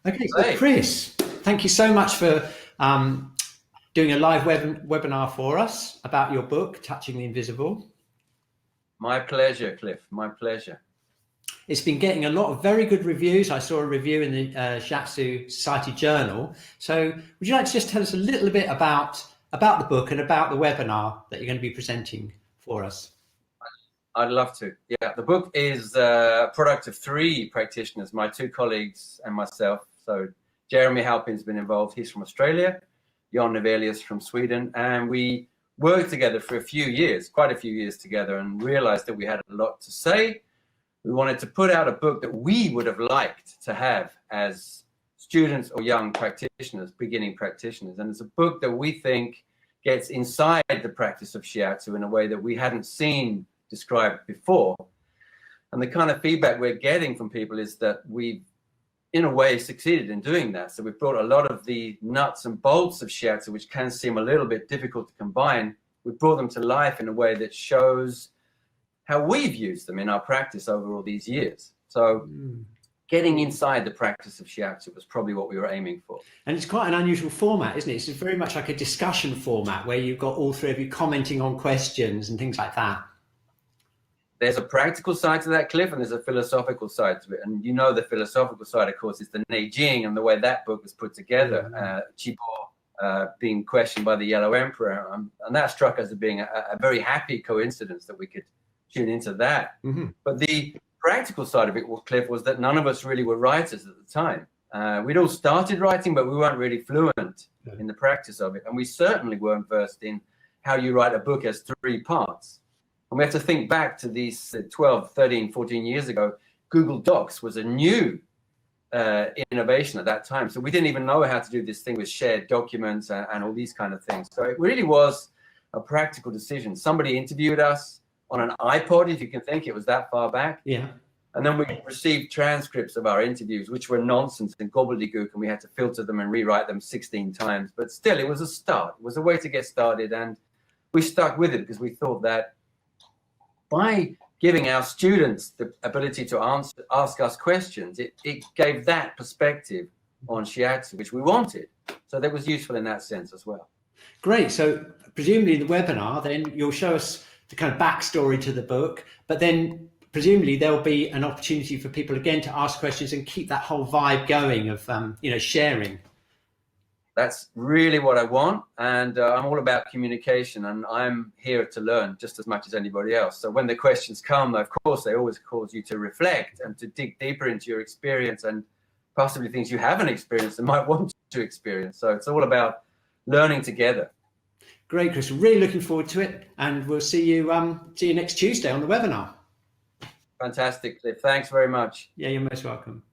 Okay, so Chris, thank you so much for doing a live webinar for us about your book, Touching the Invisible. My pleasure, Cliff. My pleasure. It's been getting a lot of very good reviews. I saw a review in the Shiatsu Society Journal. So would you like to just tell us a little bit about the book and about the webinar that you're going to be presenting for us? I'd love to. Yeah, the book is a product of 3 practitioners, my 2 colleagues and myself. So Jeremy Halpin's been involved. He's from Australia. Jan Nevelius from Sweden. And we worked together for a few years, quite a few years together, and realized that we had a lot to say. We wanted to put out a book that we would have liked to have as students or young practitioners, beginning practitioners. And it's a book that we think gets inside the practice of Shiatsu in a way that we hadn't seen described before. And the kind of feedback we're getting from people is that we've, in a way, succeeded in doing that. So we've brought a lot of the nuts and bolts of Shiatsu, which can seem a little bit difficult to combine. We've brought them to life in a way that shows how we've used them in our practice over all these years. So getting inside the practice of Shiatsu was probably what we were aiming for. And it's quite an unusual format, isn't it? It's very much like a discussion format where you've got all 3 of you commenting on questions and things like that. There's a practical side to that, Cliff, and there's a philosophical side to it. And you know the philosophical side, of course, is the Neijing and the way that book was put together. Chibo being questioned by the Yellow Emperor. And that struck us as being a very happy coincidence that we could tune into that. But the practical side of it, Cliff, was that none of us really were writers at the time. We'd all started writing, but we weren't really fluent in the practice of it. And we certainly weren't versed in how you write a book as 3 parts. And we have to think back to these 12, 13, 14 years ago. Google Docs was a new innovation at that time. So we didn't even know how to do this thing with shared documents and all these kind of things. So it really was a practical decision. Somebody interviewed us on an iPod, if you can think, it was that far back. Yeah. And then we received transcripts of our interviews, which were nonsense and gobbledygook, and we had to filter them and rewrite them 16 times. But still, it was a start. It was a way to get started. And we stuck with it because we thought that by giving our students the ability to ask us questions, it gave that perspective on Shiatsu, which we wanted. So that was useful in that sense as well. Great. So presumably in the webinar, then you'll show us the kind of backstory to the book, but then presumably there'll be an opportunity for people again to ask questions and keep that whole vibe going of, sharing. That's really what I want. And I'm all about communication, and I'm here to learn just as much as anybody else. So when the questions come, of course, they always cause you to reflect and to dig deeper into your experience and possibly things you haven't experienced and might want to experience. So it's all about learning together. Great, Chris. Really looking forward to it. And we'll see you next Tuesday on the webinar. Fantastic, Cliff. Thanks very much. Yeah, you're most welcome.